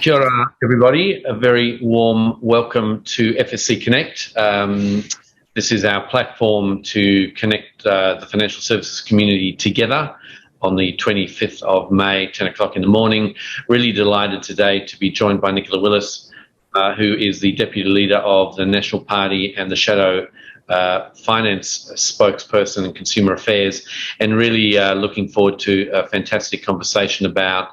Kia ora, everybody. A very warm welcome to FSC Connect. This is our platform to connect the financial services community together on the 25th of May, 10 o'clock in the morning. Really delighted today to be joined by Nicola Willis, who is the Deputy Leader of the National Party and the Shadow Finance Spokesperson in Consumer Affairs, and really looking forward to a fantastic conversation about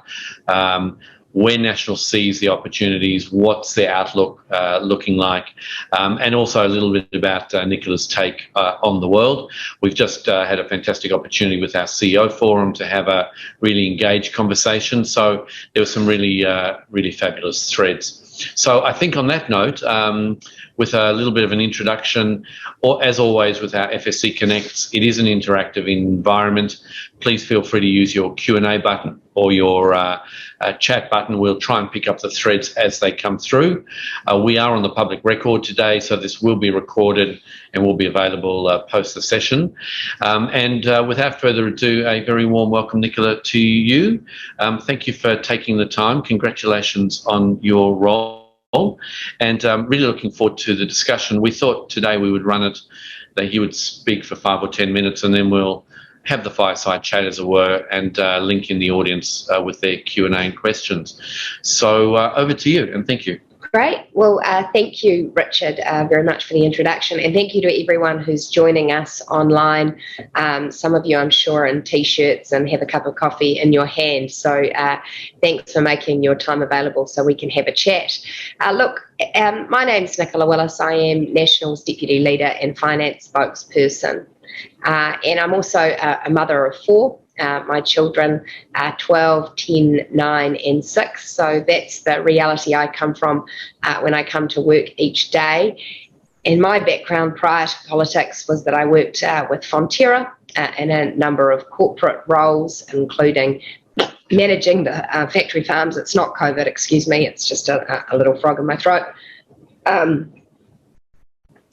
where National sees the opportunities, what's their outlook looking like, and also a little bit about Nicola's take on the world. We've just had a fantastic opportunity with our CEO forum to have a really engaged conversation, so there were some really fabulous threads. So I think on that note, with a little bit of an introduction, or as always with our FSC Connects, it is an interactive environment. Please feel free to use your Q&A button or your chat button. We'll try and pick up the threads as they come through. We are on the public record today, so this will be recorded and will be available post the session. Without further ado, a very warm welcome, Nicola, to you. Thank you for taking the time. Congratulations on your role. And really looking forward to the discussion. We thought today we would run it, that he would speak for 5 or 10 minutes, and then we'll have the fireside chat, as it were, and link in the audience with their Q&A and questions. So over to you, and thank you. Great. Well, thank you, Richard, very much for the introduction, and thank you to everyone who's joining us online. Some of you, I'm sure, in T-shirts and have a cup of coffee in your hand, so thanks for making your time available so we can have a chat. Look, my name's Nicola Willis. I am National's Deputy Leader and Finance Spokesperson, and I'm also a mother of 4. My children are 12, 10, 9 and 6, so that's the reality I come from when I come to work each day. And my background prior to politics was that I worked with Fonterra in a number of corporate roles, including managing the factory farms. It's not COVID, excuse me, it's just a little frog in my throat. And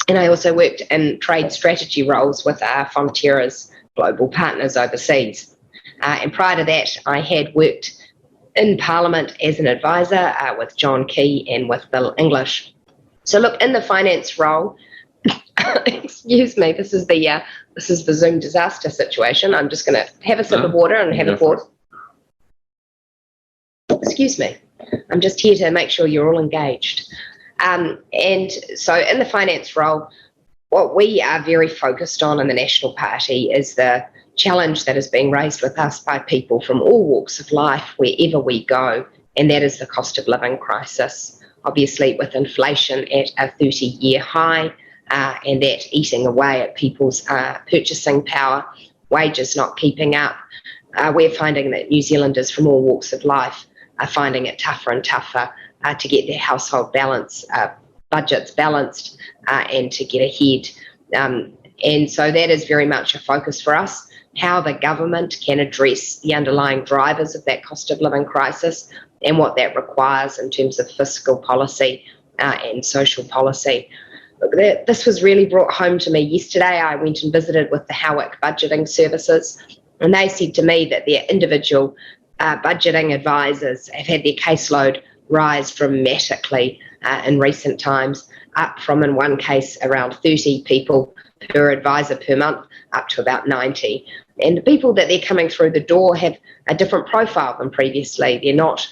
I also worked in trade strategy roles with Fonterra's global partners overseas. And prior to that, I had worked in Parliament as an advisor with John Key and with Bill English. So look, in the finance role, excuse me, this is the Zoom disaster situation. I'm just going to have a sip of water and have a pause. Excuse me. I'm just here to make sure you're all engaged. And so in the finance role, what we are very focused on in the National Party is the challenge that is being raised with us by people from all walks of life wherever we go, and that is the cost of living crisis. Obviously, with inflation at a 30-year high and that eating away at people's purchasing power, wages not keeping up, we're finding that New Zealanders from all walks of life are finding it tougher and tougher to get their household budgets balanced and to get ahead. And so that is very much a focus for us, how the government can address the underlying drivers of that cost of living crisis and what that requires in terms of fiscal policy and social policy. Look, this was really brought home to me yesterday. I went and visited with the Howick Budgeting Services, and they said to me that their individual budgeting advisors have had their caseload rise dramatically in recent times, up from, in one case, around 30 people per advisor per month, up to about 90. And the people that they're coming through the door have a different profile than previously. They're not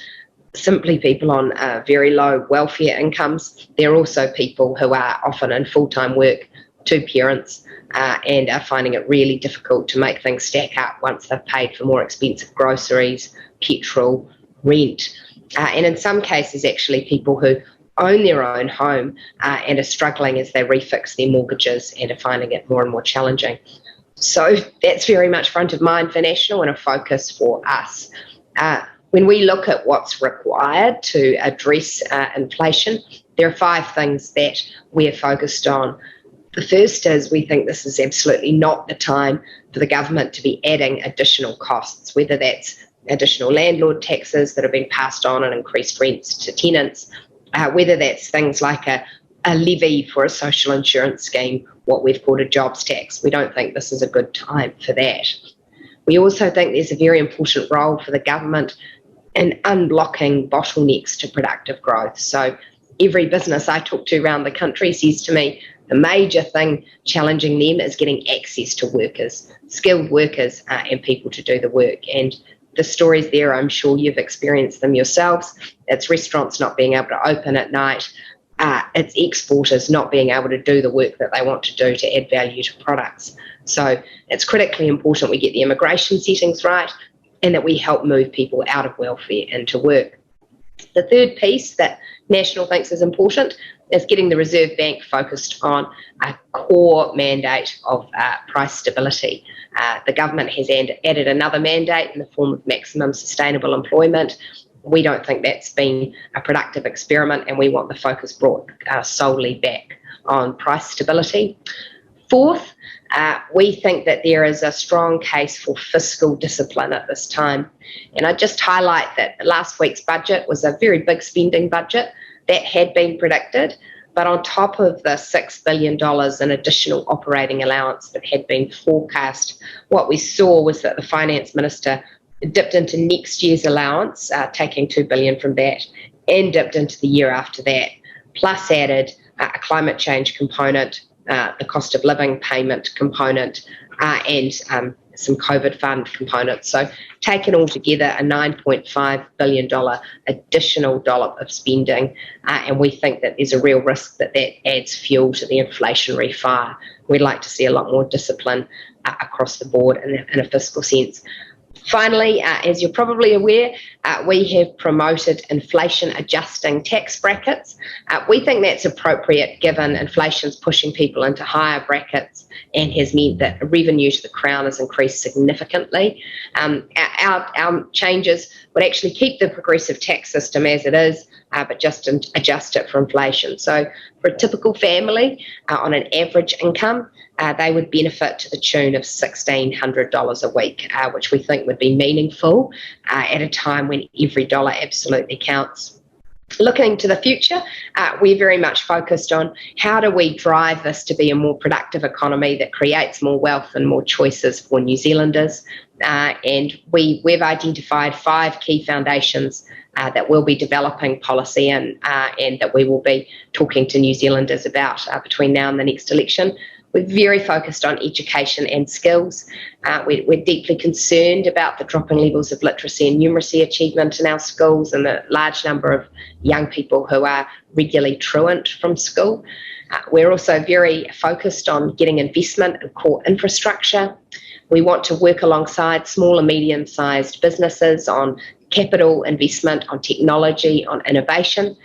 simply people on very low welfare incomes. They're also people who are often in full-time work, 2 parents, and are finding it really difficult to make things stack up once they've paid for more expensive groceries, petrol, rent. And in some cases, actually, people who own their own home and are struggling as they refix their mortgages and are finding it more and more challenging. So that's very much front of mind for National and a focus for us. When we look at what's required to address inflation, there are 5 things that we're focused on. The first is we think this is absolutely not the time for the government to be adding additional costs, whether that's additional landlord taxes that are being passed on and increased rents to tenants, whether that's things like a levy for a social insurance scheme, what we've called a jobs tax. We don't think this is a good time for that. We also think there's a very important role for the government and unblocking bottlenecks to productive growth. So every business I talk to around the country says to me, the major thing challenging them is getting access to workers, skilled workers, and people to do the work. And the stories there, I'm sure you've experienced them yourselves. It's restaurants not being able to open at night. It's exporters not being able to do the work that they want to do to add value to products. So it's critically important we get the immigration settings right and that we help move people out of welfare into work. The third piece that National thinks is important is getting the Reserve Bank focused on a core mandate of price stability. The government has added another mandate in the form of maximum sustainable employment. We don't think that's been a productive experiment, and we want the focus brought solely back on price stability. Fourth, we think that there is a strong case for fiscal discipline at this time. And I just highlight that last week's budget was a very big spending budget that had been predicted, but on top of the $6 billion in additional operating allowance that had been forecast, what we saw was that the Finance Minister dipped into next year's allowance, taking $2 billion from that, and dipped into the year after that, plus added a climate change component, the cost of living payment component, and some COVID fund components. So taken all together, a $9.5 billion additional dollop of spending, and we think that there's a real risk that that adds fuel to the inflationary fire. We'd like to see a lot more discipline across the board in a fiscal sense. Finally, as you're probably aware, we have promoted inflation adjusting tax brackets. We think that's appropriate given inflation's pushing people into higher brackets and has meant that revenue to the Crown has increased significantly. Our changes would actually keep the progressive tax system as it is, but just adjust it for inflation. So for a typical family on an average income, they would benefit to the tune of $1,600 a week, which we think would be meaningful at a time when every dollar absolutely counts. Looking to the future, we're very much focused on how do we drive this to be a more productive economy that creates more wealth and more choices for New Zealanders. And we've identified 5 key foundations that we'll be developing policy and that we will be talking to New Zealanders about between now and the next election. We're very focused on education and skills. We're deeply concerned about the dropping levels of literacy and numeracy achievement in our schools and the large number of young people who are regularly truant from school. We're also very focused on getting investment in core infrastructure. We want to work alongside small and medium-sized businesses on capital investment, on technology, on innovation.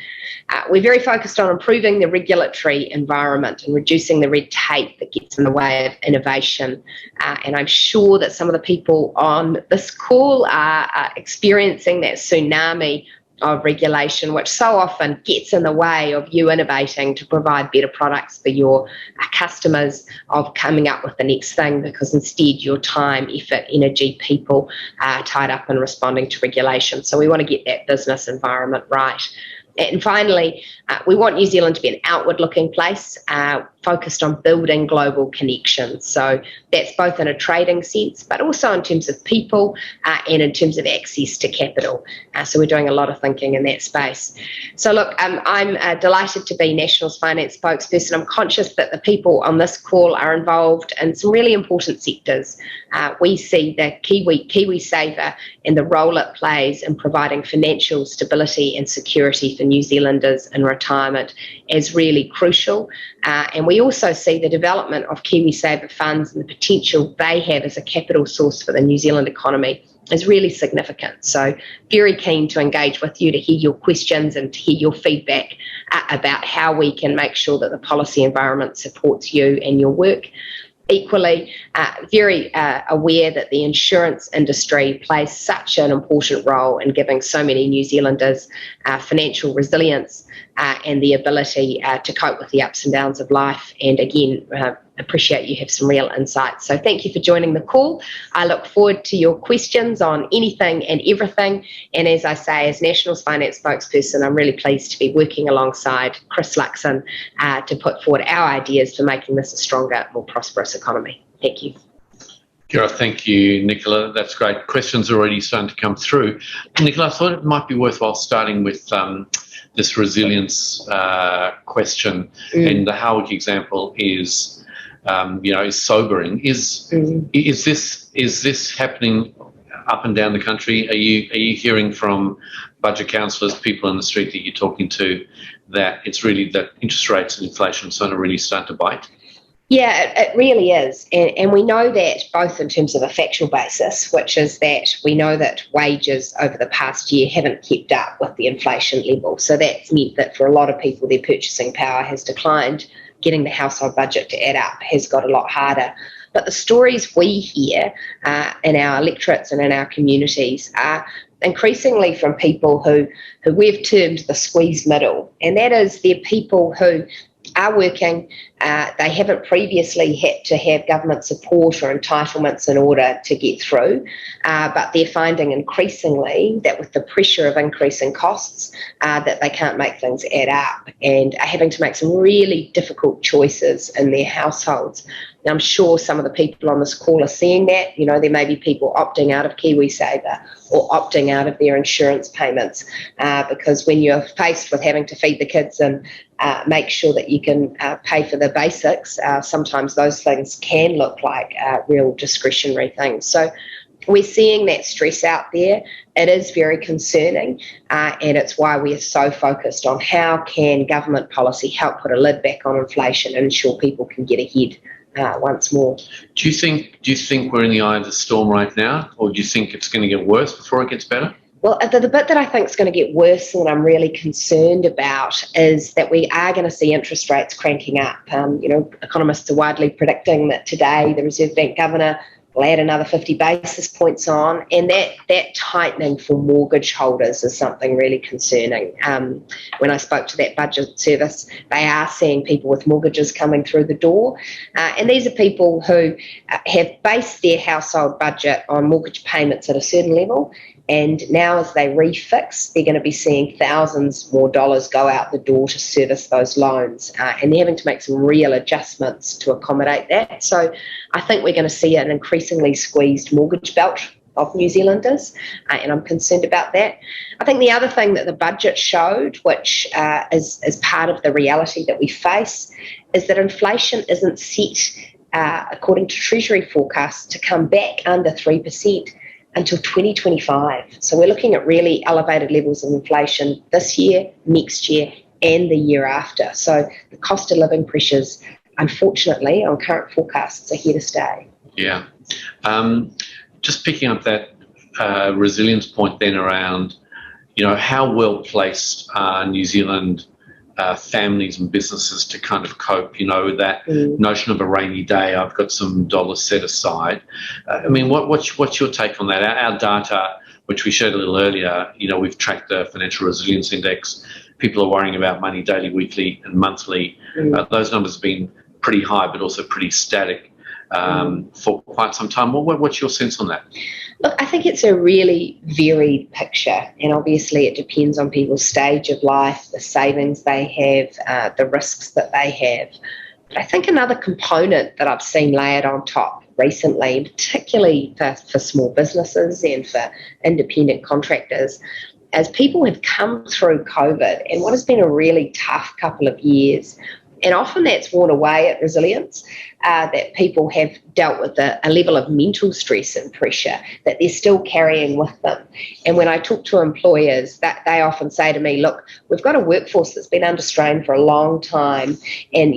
We're very focused on improving the regulatory environment and reducing the red tape that gets in the way of innovation. And I'm sure that some of the people on this call are experiencing that tsunami of regulation, which so often gets in the way of you innovating to provide better products for your customers, of coming up with the next thing, because instead your time, effort, energy, people are tied up in responding to regulation. So we want to get that business environment right. And finally, we want New Zealand to be an outward-looking place, focused on building global connections. So that's both in a trading sense, but also in terms of people and in terms of access to capital. So we're doing a lot of thinking in that space. So look, I'm delighted to be National's finance spokesperson. I'm conscious that the people on this call are involved in some really important sectors. We see the Kiwisaver and the role it plays in providing financial stability and security for New Zealanders in retirement as really crucial. And we also see the development of Kiwisaver funds and the potential they have as a capital source for the New Zealand economy is really significant. So very keen to engage with you, to hear your questions and to hear your feedback about how we can make sure that the policy environment supports you and your work. Equally, very aware that the insurance industry plays such an important role in giving so many New Zealanders financial resilience and the ability to cope with the ups and downs of life. And again, appreciate you have some real insights. So thank you for joining the call. I look forward to your questions on anything and everything. And as I say, as National's finance spokesperson, I'm really pleased to be working alongside Chris Luxon to put forward our ideas for making this a stronger, more prosperous economy. Thank you. Yeah, thank you, Nicola. That's great. Questions are already starting to come through. Nicola, I thought it might be worthwhile starting with this resilience question, and the Howard example is, is sobering. Is this happening up and down the country? Are you hearing from budget counsellors, people in the street that you're talking to, that it's really that interest rates and inflation are really starting to bite? Yeah, it really is. And we know that both in terms of a factual basis, which is that we know that wages over the past year haven't kept up with the inflation level. So that's meant that for a lot of people, their purchasing power has declined. Getting the household budget to add up has got a lot harder. But the stories we hear in our electorates and in our communities are increasingly from people who we've termed the squeezed middle. And that is, they're people who are working, they haven't previously had to have government support or entitlements in order to get through, but they're finding increasingly that with the pressure of increasing costs, that they can't make things add up and are having to make some really difficult choices in their households. Now, I'm sure some of the people on this call are seeing that. You know, there may be people opting out of Kiwisaver or opting out of their insurance payments because when you're faced with having to feed the kids and make sure that you can pay for the basics, sometimes those things can look like real discretionary things. So we're seeing that stress out there. It is very concerning, and it's why we are so focused on how can government policy help put a lid back on inflation and ensure people can get ahead once more. Do you think we're in the eye of the storm right now, or do you think it's going to get worse before it gets better? Well, the bit that I think is going to get worse and I'm really concerned about is that we are going to see interest rates cranking up. Economists are widely predicting that today the Reserve Bank Governor will add another 50 basis points on, and that tightening for mortgage holders is something really concerning. When I spoke to that budget service, they are seeing people with mortgages coming through the door, and these are people who have based their household budget on mortgage payments at a certain level. And now as they refix, they're going to be seeing thousands more dollars go out the door to service those loans. And they're having to make some real adjustments to accommodate that. So I think we're going to see an increasingly squeezed mortgage belt of New Zealanders, and I'm concerned about that. I think the other thing that the budget showed, which is part of the reality that we face, is that inflation isn't set, according to Treasury forecasts, to come back under 3% until 2025. So we're looking at really elevated levels of inflation this year, next year, and the year after. So the cost of living pressures, unfortunately, on current forecasts, are here to stay. Yeah. Just picking up that resilience point then around, how well placed are New Zealand families and businesses to kind of cope, that notion of a rainy day, I've got some dollars set aside. What's your take on that? Our data, which we shared a little earlier, we've tracked the Financial Resilience Index. People are worrying about money daily, weekly and monthly. Those numbers have been pretty high, but also pretty static for quite some time. What's your sense on that? Look, I think it's a really varied picture, and obviously it depends on people's stage of life, the savings they have, the risks that they have. But I think another component that I've seen layered on top recently, particularly for small businesses and for independent contractors, as people have come through COVID and what has been a really tough couple of years, and often that's worn away at resilience, that people have dealt with a level of mental stress and pressure that they're still carrying with them. And when I talk to employers, that they often say to me, look, we've got a workforce that's been under strain for a long time, and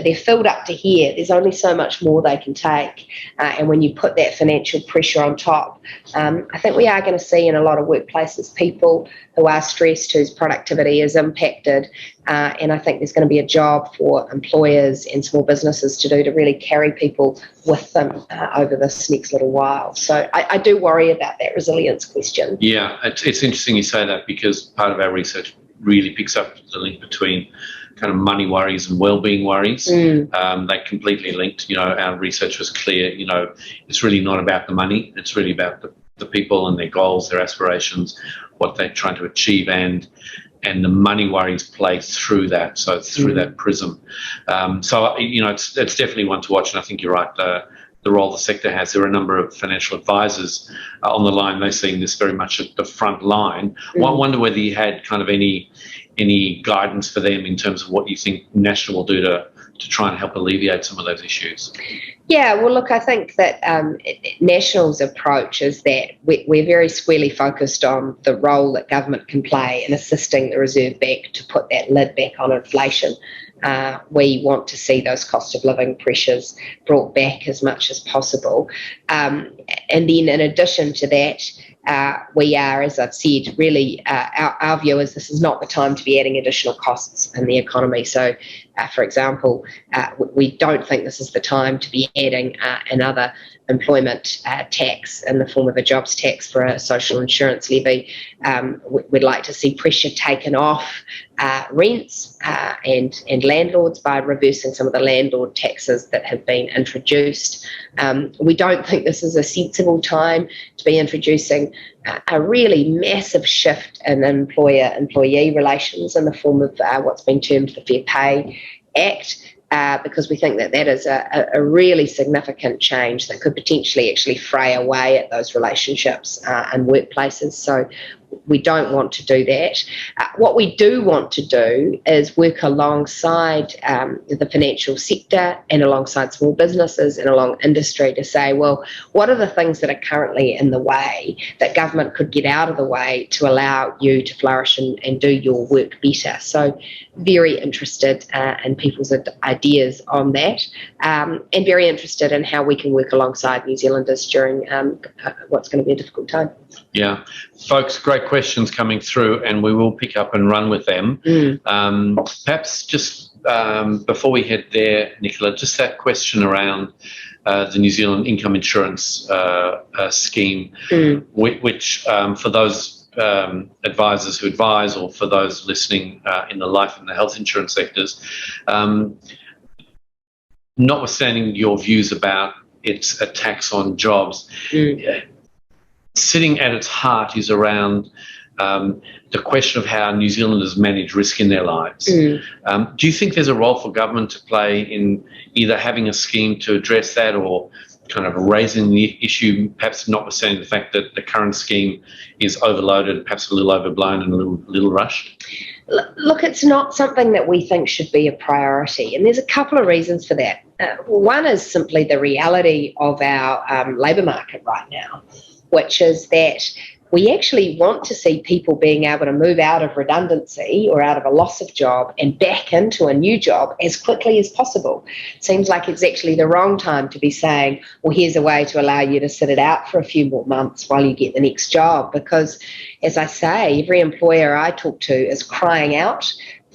they're filled up to here. There's only so much more they can take. And when you put that financial pressure on top, I think we are going to see in a lot of workplaces people who are stressed, whose productivity is impacted. And I think there's going to be a job for employers and small businesses to do to really carry people with them over this next little while. So I do worry about that resilience question. Yeah, it's interesting you say that, because part of our research really picks up the link between kind of money worries and well-being worries. They completely linked. Our research was clear. It's really not about the money. It's really about the people and their goals, their aspirations, what they're trying to achieve, and the money worries play through that, so through that prism. It's definitely one to watch, and I think you're right. the role the sector has. There are a number of financial advisors on the line. They're seeing this very much at the front line. I wonder whether you had kind of any guidance for them in terms of what you think National will do to try and help alleviate some of those issues. Yeah, well, look, I think that National's approach is that we're very squarely focused on the role that government can play in assisting the Reserve Bank to put that lid back on inflation. We want to see those cost of living pressures brought back as much as possible. And then in addition to that, we are, as I've said, really our view is this is not the time to be adding additional costs in the economy. So, for example, we don't think this is the time to be adding another employment tax in the form of a jobs tax for a social insurance levy. We'd like to see pressure taken off rents and landlords by reversing some of the landlord taxes that have been introduced. We don't think this is a sensible time to be introducing a really massive shift in employer-employee relations in the form of what's been termed the Fair Pay Act. Because we think that is a really significant change that could potentially actually fray away at those relationships and workplaces. So we don't want to do that. What we do want to do is work alongside the financial sector and alongside small businesses and along industry to say, well, what are the things that are currently in the way that government could get out of the way to allow you to flourish and do your work better? So very interested in people's ideas on that, and very interested in how we can work alongside New Zealanders during what's going to be a difficult time. Yeah. Folks, great questions coming through, and we will pick up and run with them. Perhaps just before we head there, Nicola, just that question around the New Zealand income insurance scheme, which for those advisors who advise, or for those listening in the life and the health insurance sectors, notwithstanding your views about its attacks on jobs, sitting at its heart is around the question of how New Zealanders manage risk in their lives. Do you think there's a role for government to play in either having a scheme to address that, or kind of raising the issue, perhaps notwithstanding the fact that the current scheme is overloaded, perhaps a little overblown and a little rushed? Look, it's not something that we think should be a priority, and there's a couple of reasons for that. One is simply the reality of our labour market right now, which is that we actually want to see people being able to move out of redundancy or out of a loss of job and back into a new job as quickly as possible. It seems like it's actually the wrong time to be saying, well, here's a way to allow you to sit it out for a few more months while you get the next job. Because, as I say, every employer I talk to is crying out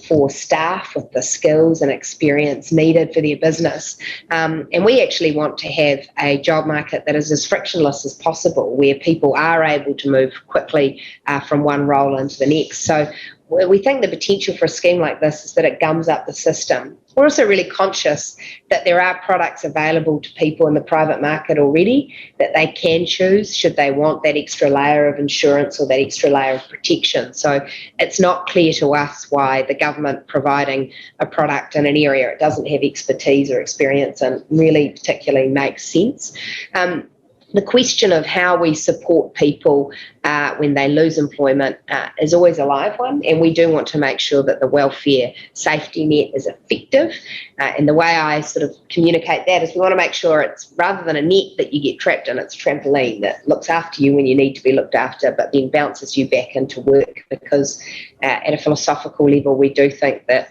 for staff with the skills and experience needed for their business. And we actually want to have a job market that is as frictionless as possible, where people are able to move quickly from one role into the next. So we think the potential for a scheme like this is that it gums up the system. We're also really conscious that there are products available to people in the private market already that they can choose should they want that extra layer of insurance or that extra layer of protection. So it's not clear to us why the government providing a product in an area it doesn't have expertise or experience in really particularly makes sense. The question of how we support people when they lose employment is always a live one, and we do want to make sure that the welfare safety net is effective. And the way I sort of communicate that is we want to make sure it's, rather than a net that you get trapped in, it's a trampoline that looks after you when you need to be looked after, but then bounces you back into work, because at a philosophical level, we do think that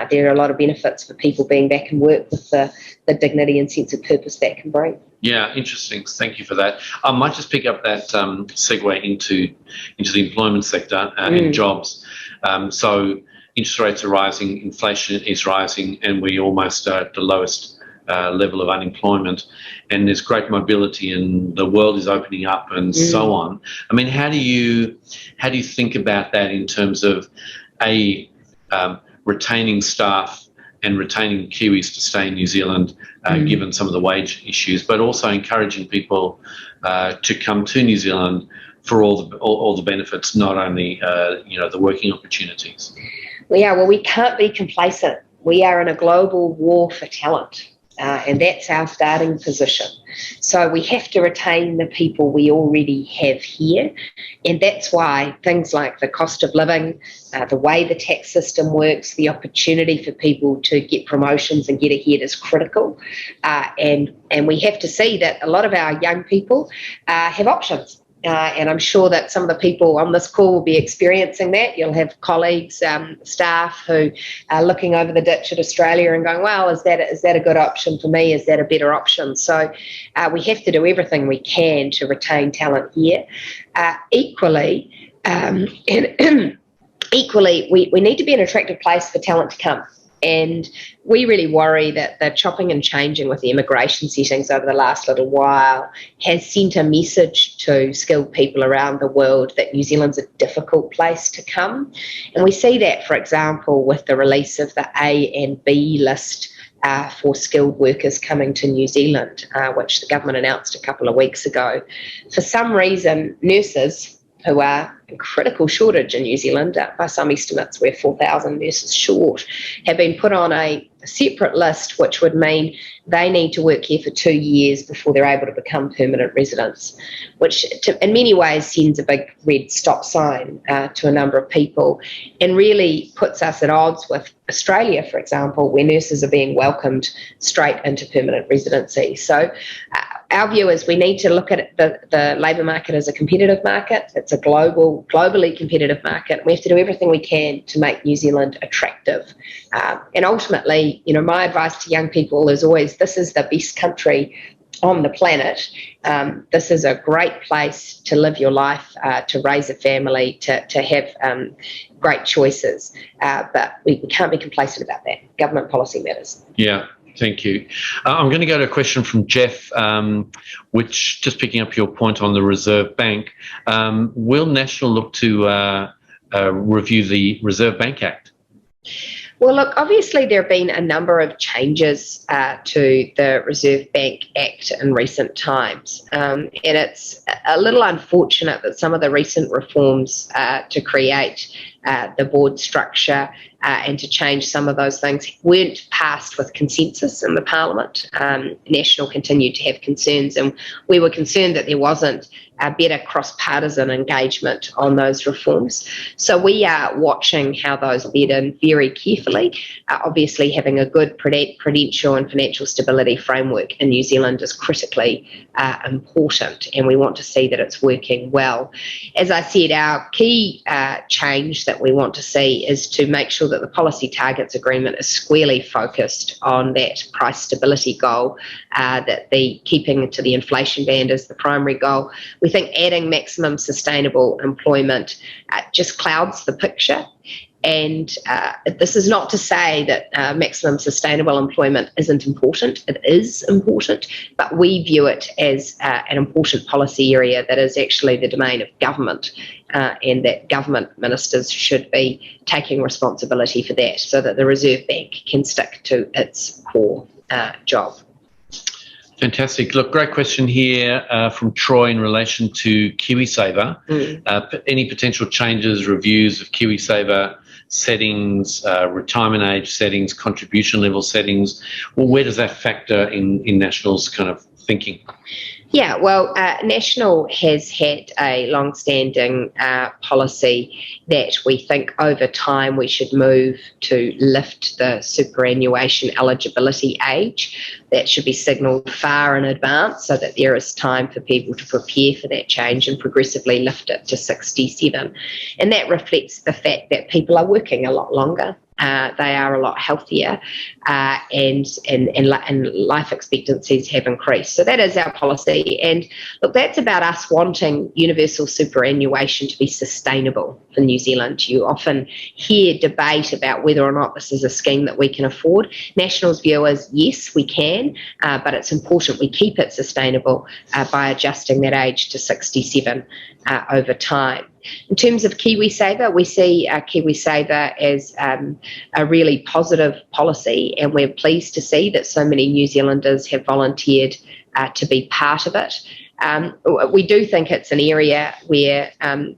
there are a lot of benefits for people being back in work with the dignity and sense of purpose that can bring. Yeah, interesting. Thank you for that. I might just pick up that segue into the employment sector and jobs. So interest rates are rising, inflation is rising, and we're almost at the lowest level of unemployment. And there's great mobility, and the world is opening up, and so on. I mean, how do you think about that in terms of retaining staff and retaining Kiwis to stay in New Zealand, given some of the wage issues, but also encouraging people to come to New Zealand for all the benefits, not only the working opportunities? Well, we can't be complacent. We are in a global war for talent. and that's our starting position. So we have to retain the people we already have here, and that's why things like the cost of living, the way the tax system works, the opportunity for people to get promotions and get ahead is critical, and we have to see that a lot of our young people have options. And I'm sure that some of the people on this call will be experiencing that. You'll have colleagues, staff who are looking over the ditch at Australia and going, well, is that a good option for me? Is that a better option? So we have to do everything we can to retain talent here. Equally, we need to be an attractive place for talent to come. And we really worry that the chopping and changing with the immigration settings over the last little while has sent a message to skilled people around the world that New Zealand's a difficult place to come. And we see that, for example, with the release of the A and B list for skilled workers coming to New Zealand, which the government announced a couple of weeks ago. For some reason, nurses, who are in critical shortage in New Zealand, by some estimates we're 4,000 nurses short, have been put on a separate list, which would mean they need to work here for 2 years before they're able to become permanent residents, which in many ways sends a big red stop sign to a number of people and really puts us at odds with Australia, for example, where nurses are being welcomed straight into permanent residency. So our view is we need to look at the labour market as a competitive market. It's a globally competitive market. We have to do everything we can to make New Zealand attractive. And ultimately, my advice to young people is always, this is the best country on the planet. This is a great place to live your life, to raise a family, to have great choices. But we can't be complacent about that. Government policy matters. Yeah. Thank you. I'm going to go to a question from Jeff, which, just picking up your point on the Reserve Bank, will National look to review the Reserve Bank Act? Well, look, obviously there have been a number of changes to the Reserve Bank Act in recent times, and it's a little unfortunate that some of the recent reforms to create the board structure and to change some of those things weren't passed with consensus in the Parliament. National continued to have concerns, and we were concerned that there wasn't a better cross-partisan engagement on those reforms. So we are watching how those bed in very carefully. Obviously, having a good prudential and financial stability framework in New Zealand is critically important, and we want to see that it's working well. As I said, our key change that we want to see is to make sure that the policy targets agreement is squarely focused on that price stability goal, that the keeping to the inflation band is the primary goal. We think adding maximum sustainable employment just clouds the picture. And this is not to say that maximum sustainable employment isn't important. It is important, but we view it as an important policy area that is actually the domain of government, and that government ministers should be taking responsibility for that so that the Reserve Bank can stick to its core job. Fantastic. Look, great question here from Troy in relation to Kiwisaver. Any potential changes, reviews of Kiwisaver settings, retirement age settings, contribution level settings? Well, where does that factor in National's kind of thinking? Yeah, well, National has had a long-standing policy that we think over time we should move to lift the superannuation eligibility age. That should be signalled far in advance so that there is time for people to prepare for that change and progressively lift it to 67. And that reflects the fact that people are working a lot longer. They are a lot healthier, and life expectancies have increased. So that is our policy. And look, that's about us wanting universal superannuation to be sustainable for New Zealand. You often hear debate about whether or not this is a scheme that we can afford. National's view is yes, we can, but it's important we keep it sustainable by adjusting that age to 67 over time. In terms of Kiwisaver, we see Kiwisaver as a really positive policy, and we're pleased to see that so many New Zealanders have volunteered to be part of it. we do think it's an area where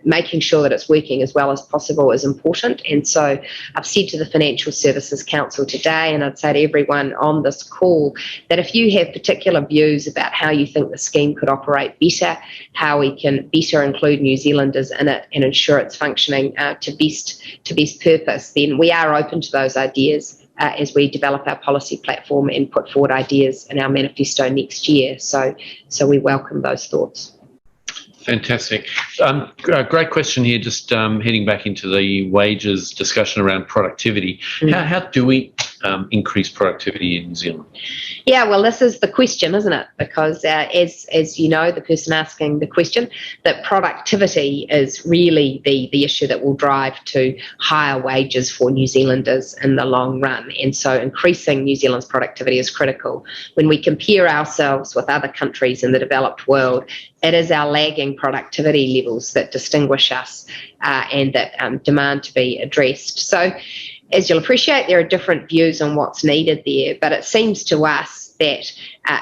making sure that it's working as well as possible is important. And so I've said to the Financial Services Council today, and I'd say to everyone on this call, that if you have particular views about how you think the scheme could operate better, how we can better include New Zealanders in it and ensure it's functioning to best purpose, then we are open to those ideas as we develop our policy platform and put forward ideas in our manifesto next year. So we welcome those thoughts. Fantastic. Great question here, just heading back into the wages discussion around productivity. How do we increase productivity in New Zealand? Yeah, well, this is the question, isn't it? Because as you know, the person asking the question, that productivity is really the issue that will drive to higher wages for New Zealanders in the long run. And so increasing New Zealand's productivity is critical. When we compare ourselves with other countries in the developed world, it is our lagging productivity levels that distinguish us and that demand to be addressed. So, as you'll appreciate, there are different views on what's needed there, but it seems to us that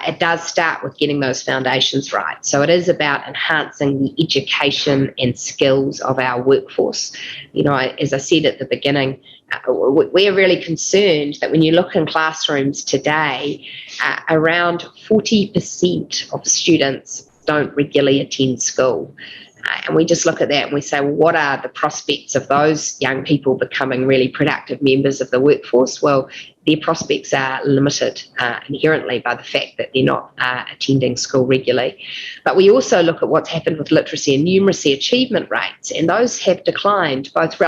it does start with getting those foundations right. So it is about enhancing the education and skills of our workforce. You know, as I said at the beginning, we're really concerned that when you look in classrooms today, around 40% of students don't regularly attend school. And we just look at that and we say, well, what are the prospects of those young people becoming really productive members of the workforce? Well, their prospects are limited inherently by the fact that they're not attending school regularly. But we also look at what's happened with literacy and numeracy achievement rates, and those have declined, both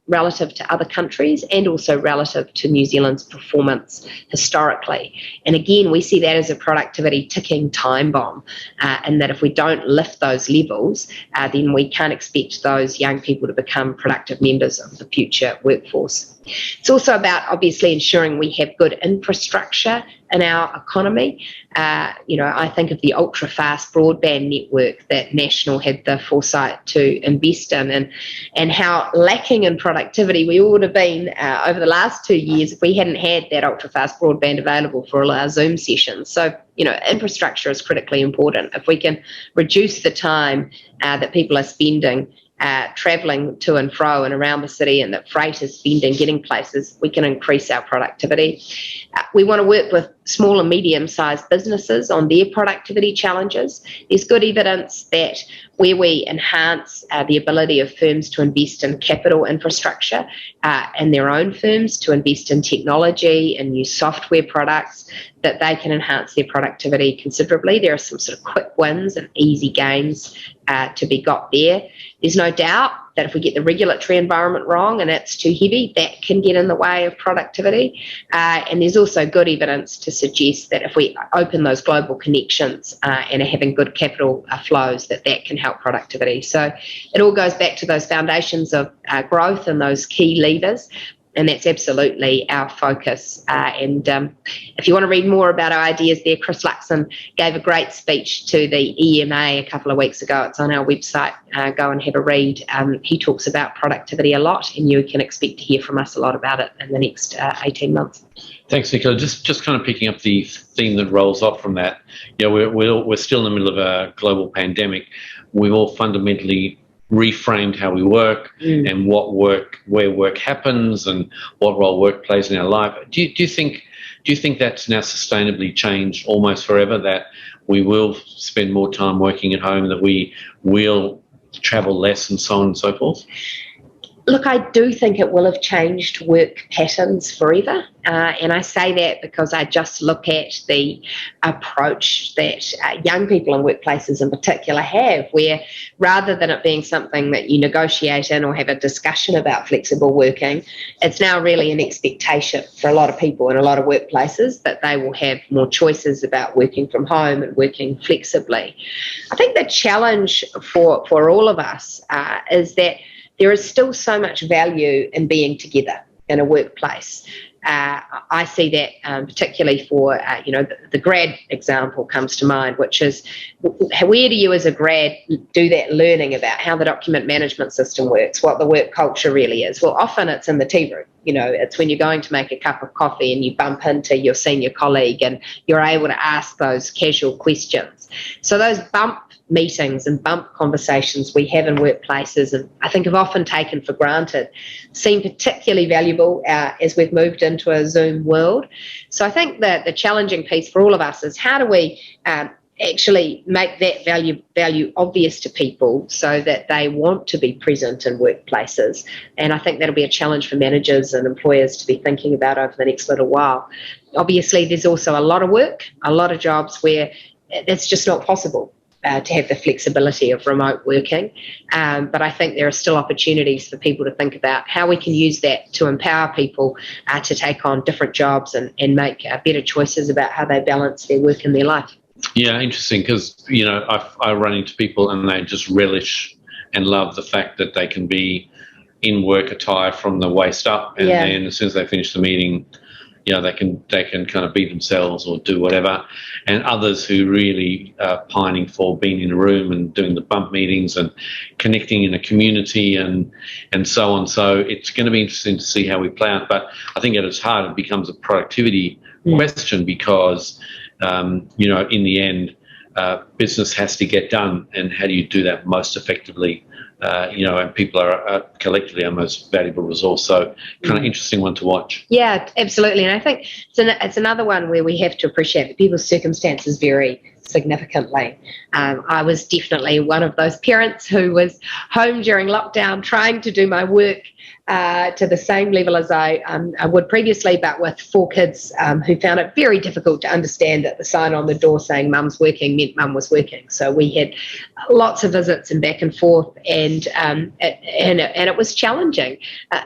relative to other countries and also relative to New Zealand's performance historically. And again, we see that as a productivity ticking time bomb, and that if we don't lift those levels, then we can't expect those young people to become productive members of the future workforce. It's also about obviously ensuring we have good infrastructure in our economy. I think of the ultra-fast broadband network that National had the foresight to invest in, and how lacking in productivity we would have been over the last 2 years if we hadn't had that ultra-fast broadband available for all our Zoom sessions. So, infrastructure is critically important. If we can reduce the time that people are spending travelling to and fro and around the city, and that freight is spending getting places, we can increase our productivity. We want to work with small and medium-sized businesses on their productivity challenges. There's good evidence that where we enhance the ability of firms to invest in capital infrastructure and their own firms to invest in technology and new software products, that they can enhance their productivity considerably. There are some sort of quick wins and easy gains to be got there. There's no doubt that if we get the regulatory environment wrong and it's too heavy, that can get in the way of productivity. And there's also good evidence to suggest that if we open those global connections and are having good capital flows, that can help productivity. So it all goes back to those foundations of growth and those key levers. And that's absolutely our focus. And if you want to read more about our ideas there, Chris Luxon gave a great speech to the EMA a couple of weeks ago. It's on our website. Go and have a read. He talks about productivity a lot, and you can expect to hear from us a lot about it in the next 18 months. Thanks, Nicola. Just kind of picking up the theme that rolls off from that. We're still in the middle of a global pandemic. We've all fundamentally reframed how we work and where work happens and what role work plays in our life. Do you think that's now sustainably changed almost forever, that we will spend more time working at home, that we will travel less and so on and so forth? Look, I do think it will have changed work patterns forever. And I say that because I just look at the approach that young people in workplaces in particular have, where rather than it being something that you negotiate in or have a discussion about flexible working, it's now really an expectation for a lot of people in a lot of workplaces that they will have more choices about working from home and working flexibly. I think the challenge for all of us is that there is still so much value in being together in a workplace. I see that particularly for, the grad example comes to mind, which is where do you as a grad do that learning about how the document management system works, what the work culture really is? Well, often it's in the tea room. It's when you're going to make a cup of coffee and you bump into your senior colleague and you're able to ask those casual questions. So those bump meetings and bump conversations we have in workplaces, and I think have often taken for granted, seem particularly valuable as we've moved into a Zoom world. So I think that the challenging piece for all of us is how do we actually make that value obvious to people so that they want to be present in workplaces. And I think that'll be a challenge for managers and employers to be thinking about over the next little while. Obviously, there's also a lot of work, a lot of jobs where it's just not possible to have the flexibility of remote working. But I think there are still opportunities for people to think about how we can use that to empower people to take on different jobs and make better choices about how they balance their work and their life. Yeah, interesting, because, you know, I run into people and they just relish and love the fact that they can be in work attire from the waist up, and then as soon as they finish the meeting, you know, they can kind of be themselves or do whatever. And others who really are pining for being in a room and doing the bump meetings and connecting in a community and so on. So it's going to be interesting to see how we play out. But I think at its heart, it becomes a productivity question because you know, in the end, business has to get done, and how do you do that most effectively? You know, and people are collectively our most valuable resource. So, kind of interesting one to watch. Yeah, absolutely. And I think it's another one where we have to appreciate that people's circumstances vary significantly. I was definitely one of those parents who was home during lockdown trying to do my work to the same level as I would previously, but with 4 kids who found it very difficult to understand that the sign on the door saying mum's working meant mum was working. So we had lots of visits and back and forth, and it was challenging,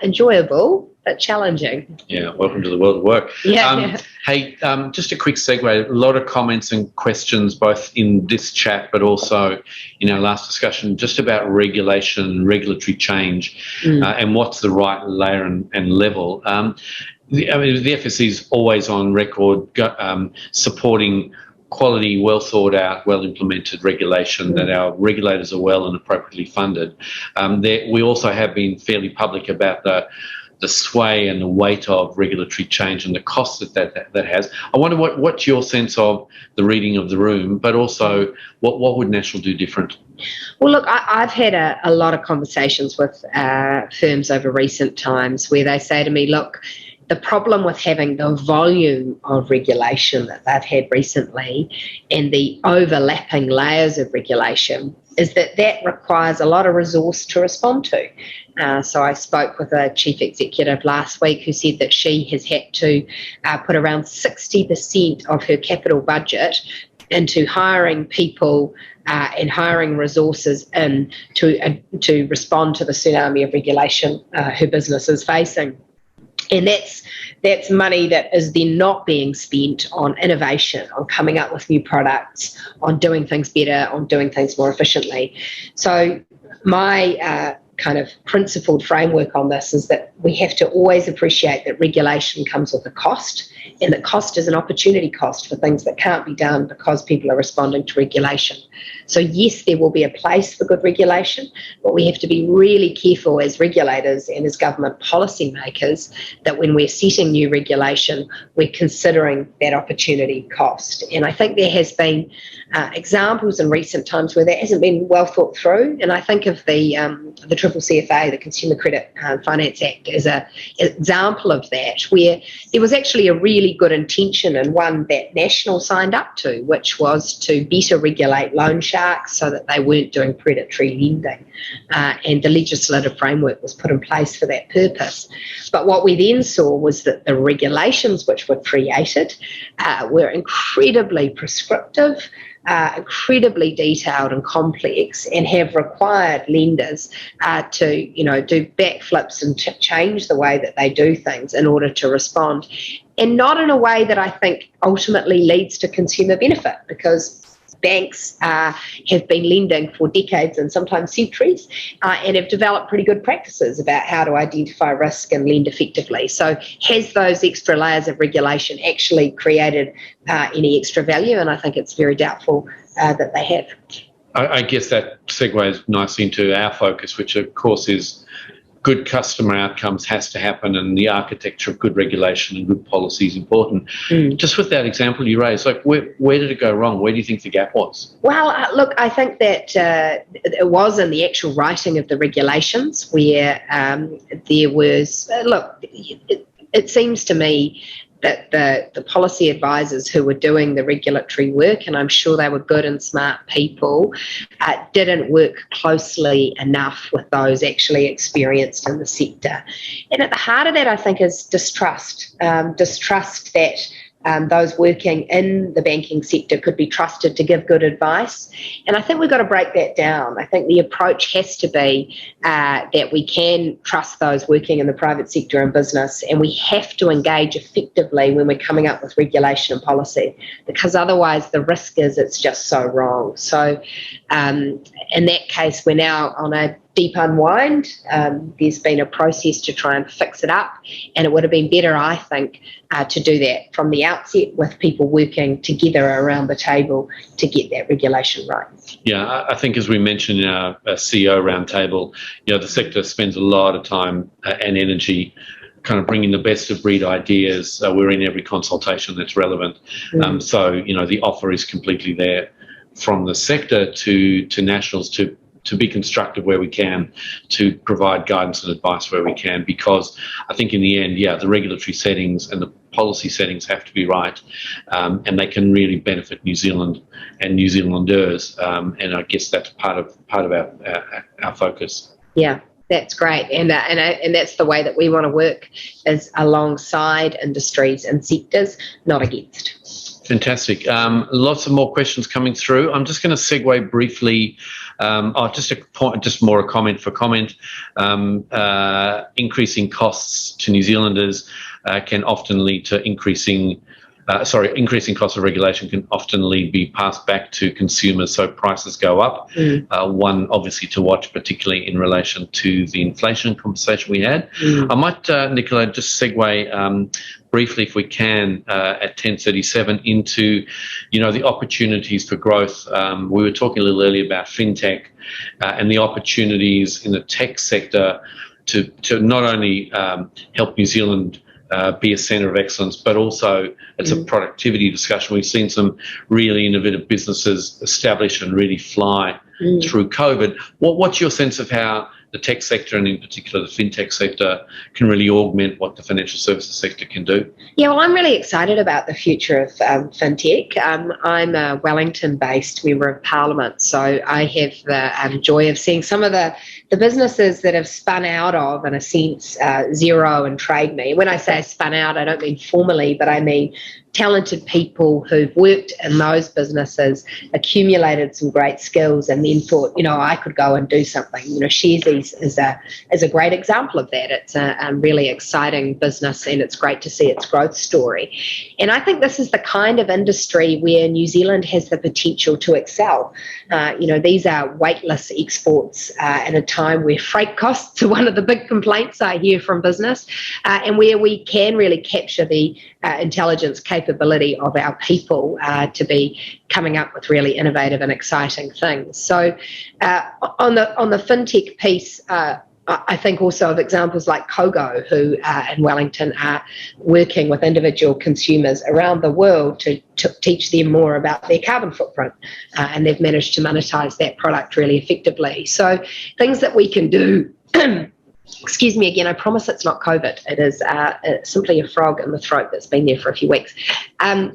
enjoyable, but challenging. Yeah, welcome to the world of work. Yeah. Hey, just a quick segue. A lot of comments and questions, both in this chat but also in our last discussion, just about regulation and regulatory change, and what's the right layer and level. The FSC is always on record supporting quality, well thought out, well implemented regulation, that our regulators are well and appropriately funded. We also have been fairly public about the sway and the weight of regulatory change and the cost that has. I wonder what's your sense of the reading of the room, but also what would National do different? Well, look, I've had a lot of conversations with firms over recent times where they say to me, look, the problem with having the volume of regulation that they've had recently and the overlapping layers of regulation is that requires a lot of resource to respond to. So I spoke with a chief executive last week who said that she has had to put around 60% of her capital budget into hiring people and hiring resources in to respond to the tsunami of regulation her business is facing. And that's money that is then not being spent on innovation, on coming up with new products, on doing things better, on doing things more efficiently. So my kind of principled framework on this is that we have to always appreciate that regulation comes with a cost, and that cost is an opportunity cost for things that can't be done because people are responding to regulation. So yes, there will be a place for good regulation, but we have to be really careful as regulators and as government policy makers that when we're setting new regulation, we're considering that opportunity cost. And I think there has been examples in recent times where that hasn't been well thought through. And I think of the Triple CFA, the Consumer Credit Finance Act, as an example of that, where there was actually a really good intention and one that National signed up to, which was to better regulate loan sharks so that they weren't doing predatory lending. And the legislative framework was put in place for that purpose. But what we then saw was that the regulations which were created were incredibly prescriptive, incredibly detailed and complex, and have required lenders to, do backflips and change the way that they do things in order to respond, and not in a way that I think ultimately leads to consumer benefit, because banks have been lending for decades and sometimes centuries, and have developed pretty good practices about how to identify risk and lend effectively. So has those extra layers of regulation actually created any extra value? And I think it's very doubtful that they have. I guess that segues nicely into our focus, which of course is good customer outcomes has to happen, and the architecture of good regulation and good policy is important. Just with that example you raised, like where did it go wrong? Where do you think the gap was? Well, look, I think that it was in the actual writing of the regulations where there was, it seems to me that the policy advisors who were doing the regulatory work, and I'm sure they were good and smart people, didn't work closely enough with those actually experienced in the sector. And at the heart of that, I think, is distrust. Distrust that those working in the banking sector could be trusted to give good advice. And I think we've got to break that down. I think the approach has to be that we can trust those working in the private sector and business, and we have to engage effectively when we're coming up with regulation and policy, because otherwise the risk is it's just so wrong. So in that case, we're now on a deep unwind. There's been a process to try and fix it up, and it would have been better, I think, to do that from the outset with people working together around the table to get that regulation right. Yeah, I think as we mentioned in our CEO roundtable, the sector spends a lot of time and energy kind of bringing the best of breed ideas. We're in every consultation that's relevant. So, the offer is completely there from the sector to nationals to be constructive where we can, to provide guidance and advice where we can, because I think in the end, the regulatory settings and the policy settings have to be right, and they can really benefit New Zealand and New Zealanders, and I guess that's part of our focus. Yeah. That's great, and that's the way that we want to work, is alongside industries and sectors, not against. Fantastic. Lots of more questions coming through. I'm just going to segue briefly. Just more a comment for comment. Increasing costs to New Zealanders can often lead to increasing costs of regulation can often be passed back to consumers, so prices go up. One obviously to watch, particularly in relation to the inflation conversation we had. I might, Nicola, just segue briefly, if we can, at 10:37 into, the opportunities for growth. We were talking a little earlier about fintech and the opportunities in the tech sector to not only help New Zealand be a centre of excellence, but also it's a productivity discussion. We've seen some really innovative businesses establish and really fly through COVID. What's your sense of how the tech sector, and in particular the fintech sector, can really augment what the financial services sector can do? Yeah, well, I'm really excited about the future of fintech. I'm a Wellington-based member of Parliament, so I have the joy of seeing some of the businesses that have spun out of, in a sense, Xero and TradeMe. When I say spun out, I don't mean formally, but I mean talented people who've worked in those businesses, accumulated some great skills, and then thought, I could go and do something. Sharesies is a great example of that. It's a really exciting business, and it's great to see its growth story. And I think this is the kind of industry where New Zealand has the potential to excel. These are weightless exports in a time where freight costs are one of the big complaints I hear from business, and where we can really capture the intelligence capability of our people to be coming up with really innovative and exciting things. So on the fintech piece, I think also of examples like Kogo, who in Wellington are working with individual consumers around the world to teach them more about their carbon footprint, and they've managed to monetize that product really effectively. So things that we can do excuse me again, I promise it's not COVID. It is simply a frog in the throat that's been there for a few weeks.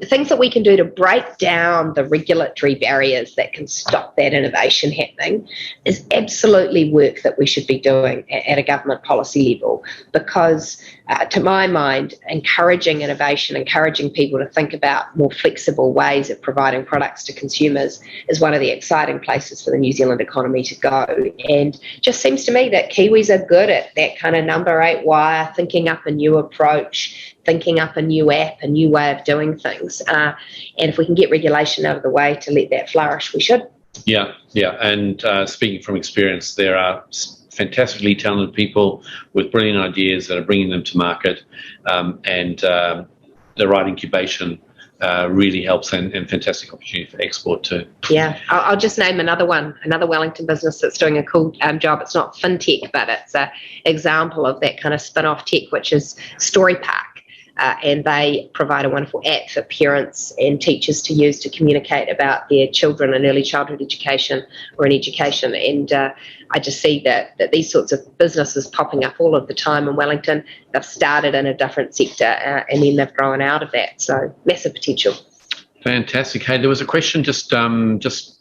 Things that we can do to break down the regulatory barriers that can stop that innovation happening is absolutely work that we should be doing at a government policy level, because to my mind, encouraging innovation, encouraging people to think about more flexible ways of providing products to consumers is one of the exciting places for the New Zealand economy to go. And just seems to me that Kiwis are good at that kind of number 8 wire, thinking up a new approach, thinking up a new app, a new way of doing things. And if we can get regulation out of the way to let that flourish, we should. Yeah. And speaking from experience, there are fantastically talented people with brilliant ideas that are bringing them to market, and the right incubation really helps, and fantastic opportunity for export too. Yeah, I'll just name another Wellington business that's doing a cool job. It's not fintech, but it's an example of that kind of spin-off tech, which is Story Park. And they provide a wonderful app for parents and teachers to use to communicate about their children and early childhood education or in education. And I just see that these sorts of businesses popping up all of the time in Wellington. They've started in a different sector and then they've grown out of that. So massive potential. Fantastic. Hey, there was a question just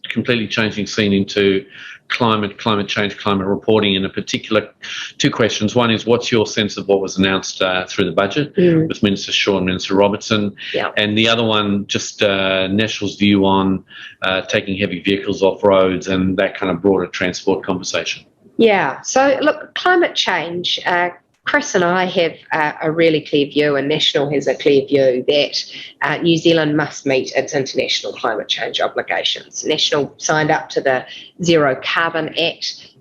completely changing scene into climate change, climate reporting, and in particular, two questions. One is, what's your sense of what was announced through the budget with Minister Shaw and Minister Robertson? Yeah. And the other one, just National's view on taking heavy vehicles off roads and that kind of broader transport conversation. Yeah. So look, climate change, Chris and I have a really clear view, and National has a clear view, that New Zealand must meet its international climate change obligations. National signed up to the Zero Carbon Act.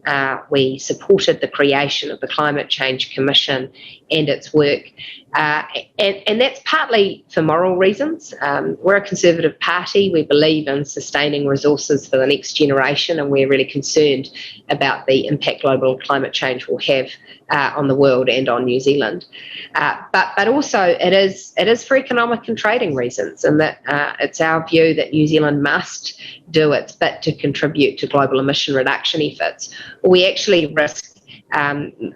We supported the creation of the Climate Change Commission and its work. And that's partly for moral reasons. We're a conservative party. We believe in sustaining resources for the next generation, and we're really concerned about the impact global climate change will have on the world and on New Zealand. But also it is for economic and trading reasons, and that it's our view that New Zealand must do its bit to contribute to global emission reduction efforts. We actually risk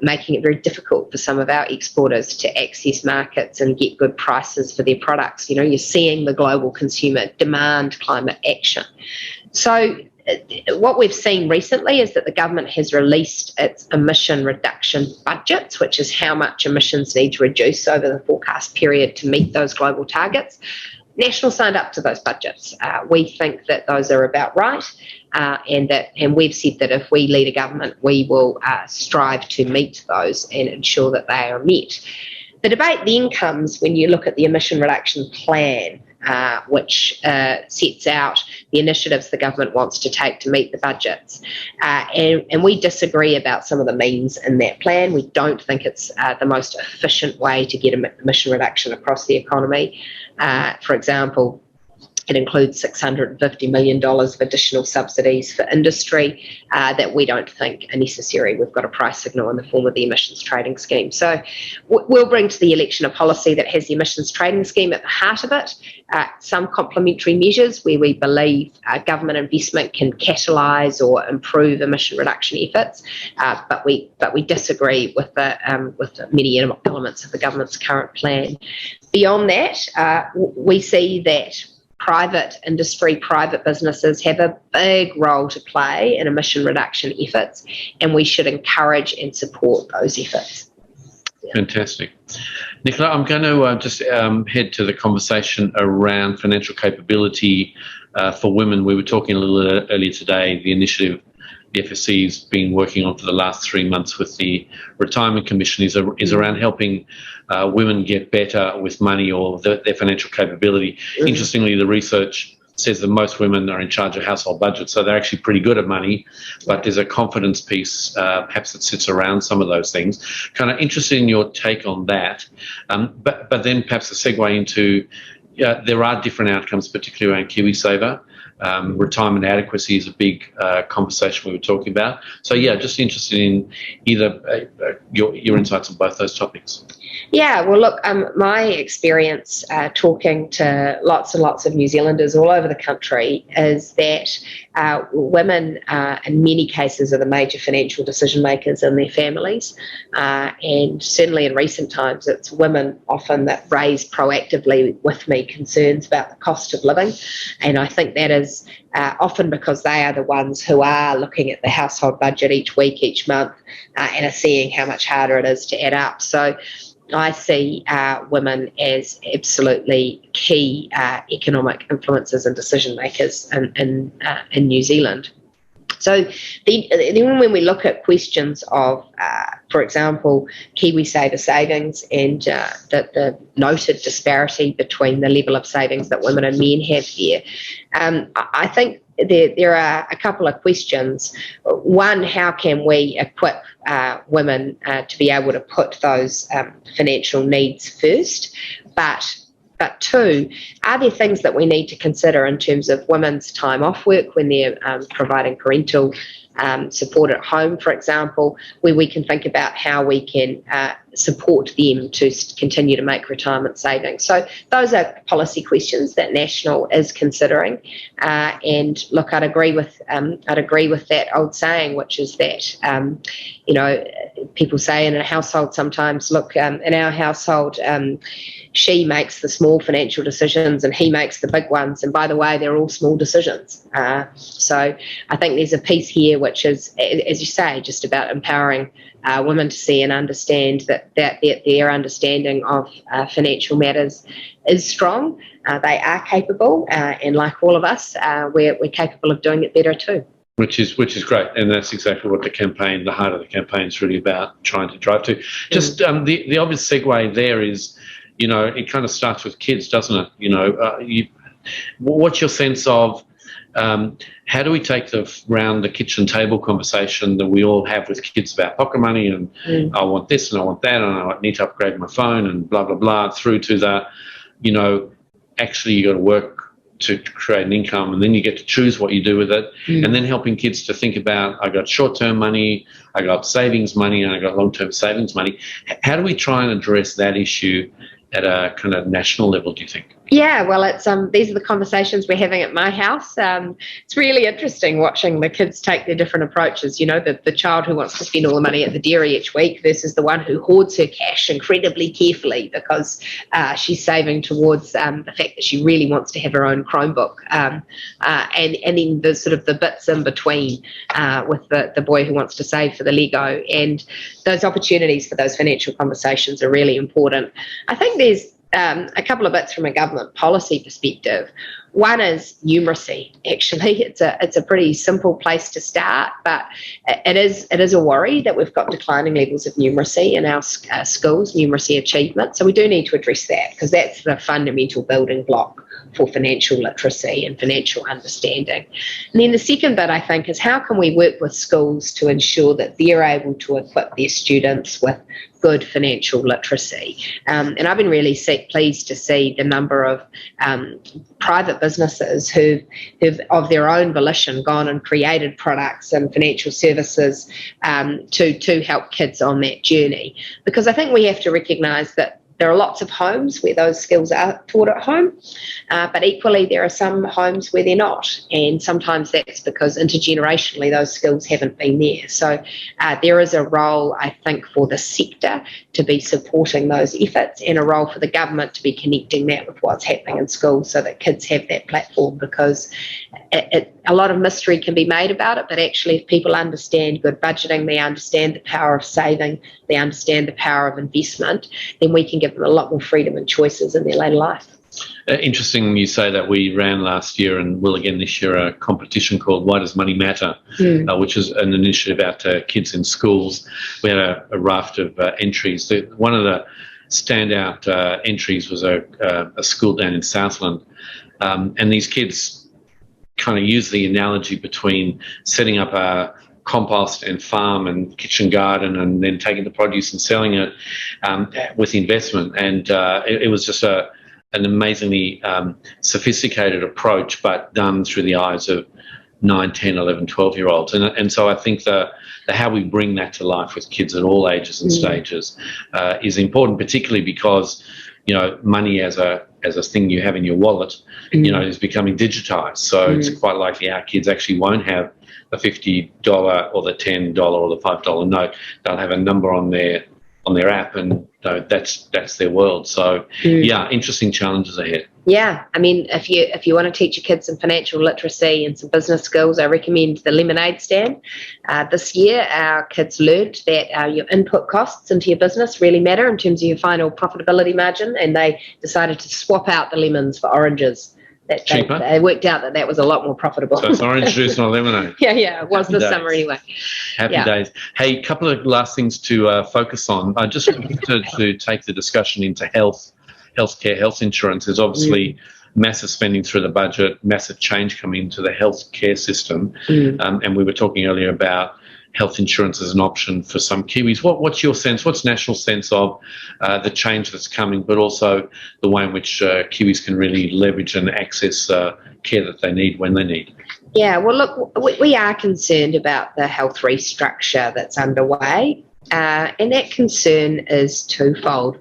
making it very difficult for some of our exporters to access markets and get good prices for their products. You know, you're seeing the global consumer demand climate action. So what we've seen recently is that the government has released its emission reduction budgets, which is how much emissions need to reduce over the forecast period to meet those global targets. National signed up to those budgets. We think that those are about right, and we've said that if we lead a government, we will strive to meet those and ensure that they are met. The debate then comes when you look at the emission reduction plan, which sets out the initiatives the government wants to take to meet the budgets. And we disagree about some of the means in that plan. We don't think it's the most efficient way to get emission reduction across the economy. For example, it includes $650 million of additional subsidies for industry that we don't think are necessary. We've got a price signal in the form of the emissions trading scheme. So we'll bring to the election a policy that has the emissions trading scheme at the heart of it, some complementary measures where we believe government investment can catalyse or improve emission reduction efforts, but we disagree with the many elements of the government's current plan. Beyond that, we see that private industry, private businesses have a big role to play in emission reduction efforts, and we should encourage and support those efforts. Yeah. Fantastic. Nicola, I'm going to just head to the conversation around financial capability for women. We were talking a little earlier today, the initiative the FSC has been working on for the last 3 months with the Retirement Commission is around helping women get better with money or their financial capability. Mm-hmm. Interestingly, the research says that most women are in charge of household budgets, so they're actually pretty good at money, but there's a confidence piece perhaps that sits around some of those things. Kind of interested in your take on that, but then perhaps a segue into there are different outcomes, particularly around Kiwisaver. Retirement adequacy is a big conversation we were talking about. So, yeah, just interested in either your insights on both those topics. Yeah, well, look, my experience talking to lots and lots of New Zealanders all over the country is that women, in many cases, are the major financial decision makers in their families. And certainly in recent times, it's women often that raise proactively with me concerns about the cost of living. And I think that is often because they are the ones who are looking at the household budget each week, each month, and are seeing how much harder it is to add up. So I see women as absolutely key economic influencers and decision makers in New Zealand. So then when we look at questions of, for example, Kiwisaver savings and the noted disparity between the level of savings that women and men have there, I think there are a couple of questions. One, how can we equip women to be able to put those financial needs first? But But two, are there things that we need to consider in terms of women's time off work when they're providing parental support at home, for example, where we can think about how we can support them to continue to make retirement savings. So those are policy questions that National is considering. And look, I'd agree with that old saying, which is that people say in a household sometimes, look, in our household, she makes the small financial decisions and he makes the big ones. And by the way, they're all small decisions. So I think there's a piece here which is, as you say, just about empowering women to see and understand that their understanding of financial matters is strong. They are capable, and like all of us, we're capable of doing it better too. Which is great, and that's exactly what the heart of the campaign is really about, trying to drive to. Just the obvious segue there is, it kind of starts with kids, doesn't it? What's your sense of how do we take round the kitchen table conversation that we all have with kids about pocket money and I want this and I want that and I need to upgrade my phone and blah, blah, blah, through to the, actually you got to work to create an income and then you get to choose what you do with it, and then helping kids to think about, I got short-term money, I got savings money, and I got long-term savings money. How do we try and address that issue at a kind of national level, do you think? Yeah, well, it's these are the conversations we're having at my house. It's really interesting watching the kids take their different approaches. The child who wants to spend all the money at the dairy each week versus the one who hoards her cash incredibly carefully because she's saving towards the fact that she really wants to have her own Chromebook. And then the sort of the bits in between with the boy who wants to save for the Lego. And those opportunities for those financial conversations are really important. I think there's a couple of bits from a government policy perspective. One is numeracy. Actually, it's a pretty simple place to start, but it is a worry that we've got declining levels of numeracy in our schools, numeracy achievement. So we do need to address that because that's the fundamental building block for financial literacy and financial understanding. And then the second bit, I think, is how can we work with schools to ensure that they're able to equip their students with good financial literacy. And I've been really pleased to see the number of private businesses who've of their own volition gone and created products and financial services to help kids on that journey. Because I think we have to recognise that there are lots of homes where those skills are taught at home, but equally there are some homes where they're not. And sometimes that's because intergenerationally those skills haven't been there. So there is a role, I think, for the sector to be supporting those efforts and a role for the government to be connecting that with what's happening in schools so that kids have that platform, because a lot of mystery can be made about it, but actually if people understand good budgeting, they understand the power of saving, they understand the power of investment, then we can give them a lot more freedom and choices in their later life. Interesting you say that. We ran last year and will again this year a competition called Why Does Money Matter, which is an initiative about kids in schools. We had a raft of entries. One of the standout entries was a school down in Southland, and these kids kind of use the analogy between setting up a compost and farm and kitchen garden and then taking the produce and selling it with investment. And it was just an amazingly sophisticated approach, but done through the eyes of 9, 10, 11, 12-year-olds. And so I think the how we bring that to life with kids at all ages and stages is important, particularly because, money as a thing you have in your wallet, is becoming digitized. So it's quite likely our kids actually won't have the $50 or the $10 or the $5 note. They'll have a number on their app, and that's their world. So yeah, interesting challenges ahead. Yeah, I mean, if you want to teach your kids some financial literacy and some business skills, I recommend the lemonade stand. This year, our kids learned that your input costs into your business really matter in terms of your final profitability margin, and they decided to swap out the lemons for oranges. Cheaper? They worked out that was a lot more profitable. So it's orange juice, not lemonade. Yeah, it was this summer anyway. Happy days. Hey, a couple of last things to focus on. I just wanted to take the discussion into healthcare, health insurance. There's obviously massive spending through the budget, massive change coming into the healthcare system. And we were talking earlier about health insurance as an option for some Kiwis. What's your sense? What's national sense of the change that's coming, but also the way in which Kiwis can really leverage and access care that they need when they need? Yeah, well, look, we are concerned about the health restructure that's underway, and that concern is twofold.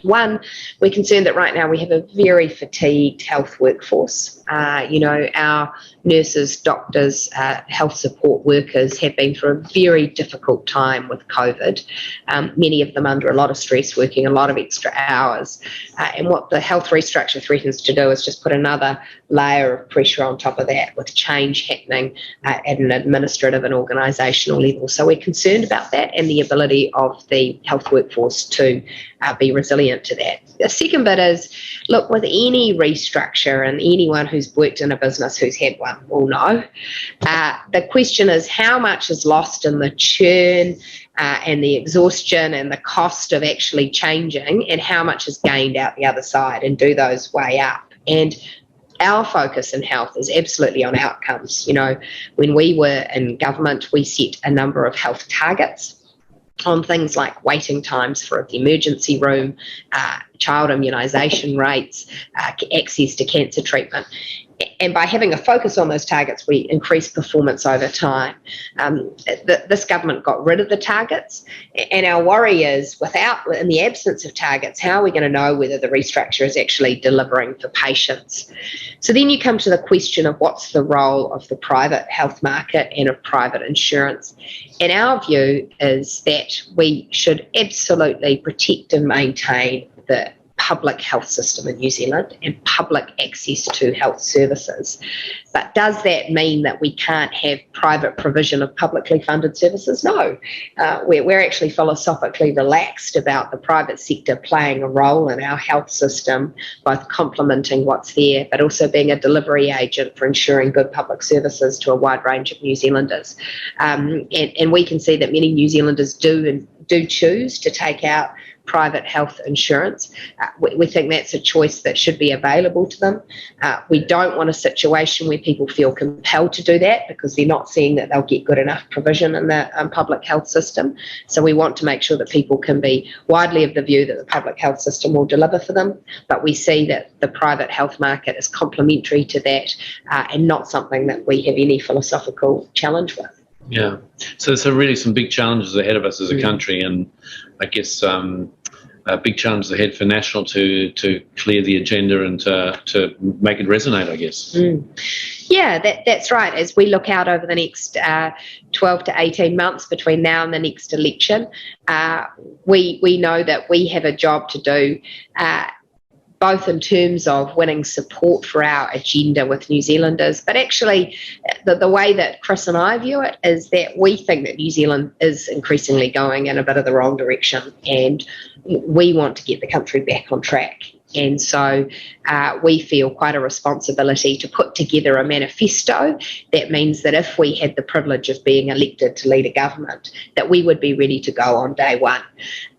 One, we're concerned that right now we have a very fatigued health workforce. Our nurses, doctors, health support workers have been through a very difficult time with COVID, many of them under a lot of stress, working a lot of extra hours. And what the health restructure threatens to do is just put another layer of pressure on top of that, with change happening at an administrative and organisational level. So we're concerned about that and the ability of the health workforce to be resilient to that. The second bit is, look, with any restructure, and anyone who's worked in a business who's had one will know, the question is how much is lost in the churn and the exhaustion and the cost of actually changing, and how much is gained out the other side, and do those weigh up? And our focus in health is absolutely on outcomes. When we were in government, we set a number of health targets on things like waiting times for the emergency room, child immunisation rates, access to cancer treatment. And by having a focus on those targets, we increase performance over time. This government got rid of the targets, and our worry is, in the absence of targets, how are we going to know whether the restructure is actually delivering for patients? So then you come to the question of what's the role of the private health market and of private insurance. And our view is that we should absolutely protect and maintain the public health system in New Zealand and public access to health services. But does that mean that we can't have private provision of publicly funded services? No. We're actually philosophically relaxed about the private sector playing a role in our health system, both complementing what's there, but also being a delivery agent for ensuring good public services to a wide range of New Zealanders. And we can see that many New Zealanders do choose to take out private health insurance. We think that's a choice that should be available to them. We don't want a situation where people feel compelled to do that because they're not seeing that they'll get good enough provision in the public health system. So we want to make sure that people can be widely of the view that the public health system will deliver for them, but we see that the private health market is complementary to that and not something that we have any philosophical challenge with. Yeah, so there's really some big challenges ahead of us as a country, and I guess big challenges ahead for National to clear the agenda and to make it resonate, I guess. Yeah, that's right. As we look out over the next 12 to 18 months between now and the next election, we know that we have a job to do, both in terms of winning support for our agenda with New Zealanders, but actually the way that Chris and I view it is that we think that New Zealand is increasingly going in a bit of the wrong direction, and we want to get the country back on track. And so we feel quite a responsibility to put together a manifesto that means that if we had the privilege of being elected to lead a government, that we would be ready to go on day one.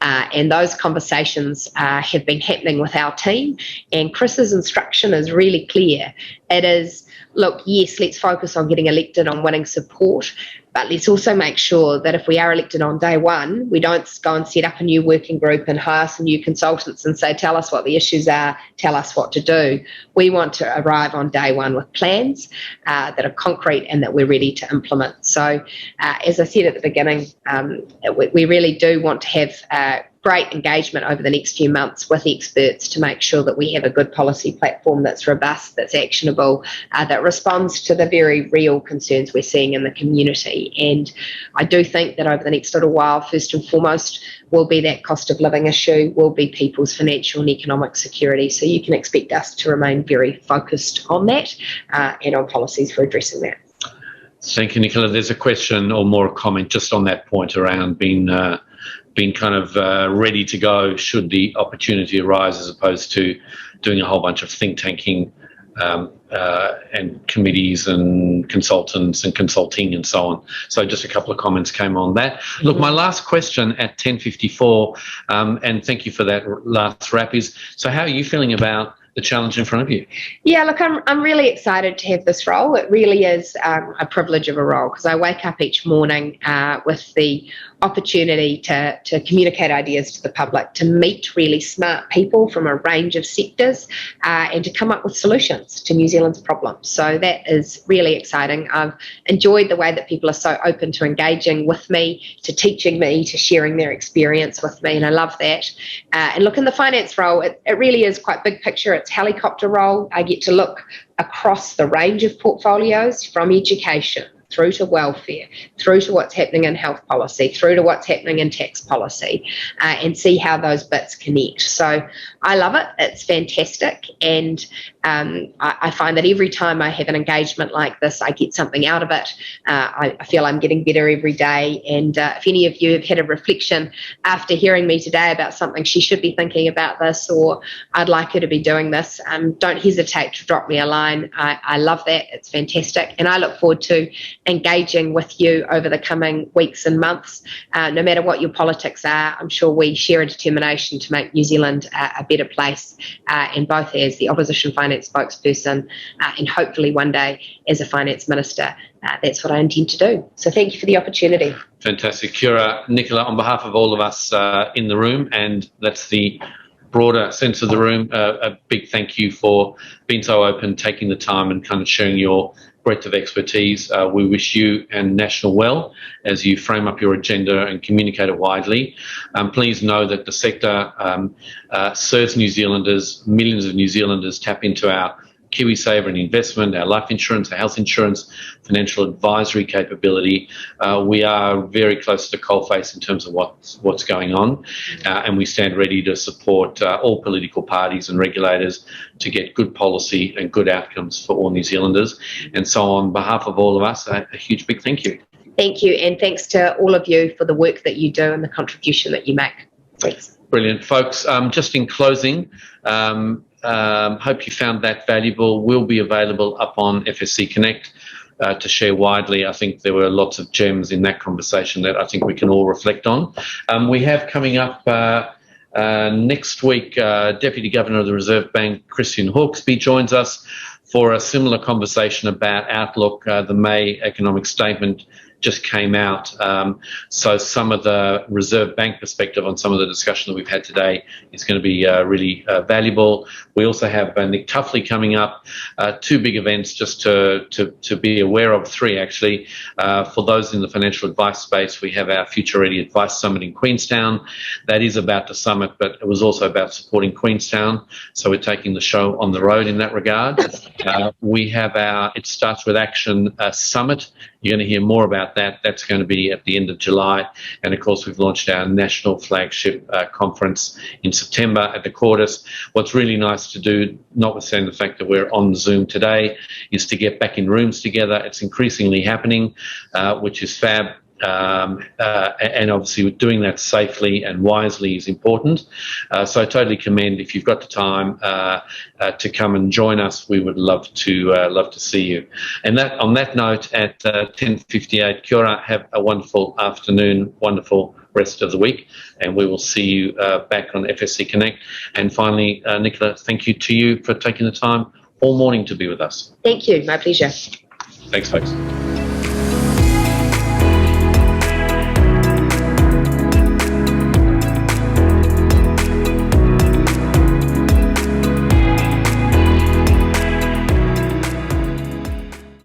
And those conversations have been happening with our team, and Chris's instruction is really clear. It is, look, yes, let's focus on getting elected, on winning support, but let's also make sure that if we are elected on day one, we don't go and set up a new working group and hire some new consultants and say, tell us what the issues are, tell us what to do. We want to arrive on day one with plans that are concrete and that we're ready to implement. So as I said at the beginning, we really do want to have great engagement over the next few months with experts to make sure that we have a good policy platform that's robust, that's actionable, that responds to the very real concerns we're seeing in the community. And I do think that over the next little while, first and foremost, will be that cost of living issue, will be people's financial and economic security. So you can expect us to remain very focused on that and on policies for addressing that. Thank you, Nicola. There's a question or more a comment just on that point around being kind of ready to go should the opportunity arise, as opposed to doing a whole bunch of think tanking and committees and consultants and consulting and so on. So just a couple of comments came on that. Look, my last question at 10:54, and thank you for that last wrap, is, so how are you feeling about the challenge in front of you? Yeah, look, I'm really excited to have this role. It really is a privilege of a role, because I wake up each morning with the opportunity to communicate ideas to the public, to meet really smart people from a range of sectors, and to come up with solutions to New Zealand's problems. So that is really exciting. I've enjoyed the way that people are so open to engaging with me, to teaching me, to sharing their experience with me, and I love that. And look, in the finance role, it really is quite big picture. It's helicopter role. I get to look across the range of portfolios, from education through to welfare, through to what's happening in health policy, through to what's happening in tax policy, and see how those bits connect. So I love it. It's fantastic. And I find that every time I have an engagement like this, I get something out of it. I feel I'm getting better every day. And if any of you have had a reflection after hearing me today about something, she should be thinking about this, or I'd like her to be doing this, don't hesitate to drop me a line. I love that. It's fantastic. And I look forward to engaging with you over the coming weeks and months. No matter what your politics are, I'm sure we share a determination to make New Zealand a better place, and both as the opposition finance spokesperson and hopefully one day as a finance minister. That's what I intend to do. So thank you for the opportunity. Fantastic. Kia ora, Nicola, on behalf of all of us in the room, and that's the broader sense of the room, a big thank you for being so open, taking the time and kind of sharing your breadth of expertise. We wish you and National well as you frame up your agenda and communicate it widely. Please know that the sector serves New Zealanders. Millions of New Zealanders tap into our Kiwisaver and investment, our life insurance, our health insurance, financial advisory capability. We are very close to the coalface in terms of what's going on, and we stand ready to support all political parties and regulators to get good policy and good outcomes for all New Zealanders. And so on behalf of all of us, a huge big thank you. Thank you, and thanks to all of you for the work that you do and the contribution that you make. Thanks. Brilliant, folks. Just in closing, hope you found that valuable. Will be available up on FSC Connect to share widely. I think there were lots of gems in that conversation that I think we can all reflect on. We have coming up next week, Deputy Governor of the Reserve Bank, Christian Hawkesby, joins us for a similar conversation about outlook. The May economic statement just came out. So some of the Reserve Bank perspective on some of the discussion that we've had today is going to be really valuable. We also have Nick Tuffley coming up. Two big events just to be aware of, three actually. For those in the financial advice space, we have our Future Ready Advice Summit in Queenstown. That is about the summit, but it was also about supporting Queenstown. So we're taking the show on the road in that regard. We have our It Starts With Action Summit. You're going to hear more about that. That's going to be at the end of July. And of course, we've launched our national flagship conference in September at the Cordis. What's really nice to do, notwithstanding the fact that we're on Zoom today, is to get back in rooms together. It's increasingly happening, which is fab. And obviously doing that safely and wisely is important. So I totally commend, if you've got the time to come and join us, we would love to see you. And that, on that note, at 10:58, kia ora, have a wonderful afternoon, wonderful rest of the week, and we will see you back on FSC Connect. And finally, Nicola, thank you to you for taking the time all morning to be with us. Thank you. My pleasure. Thanks, folks.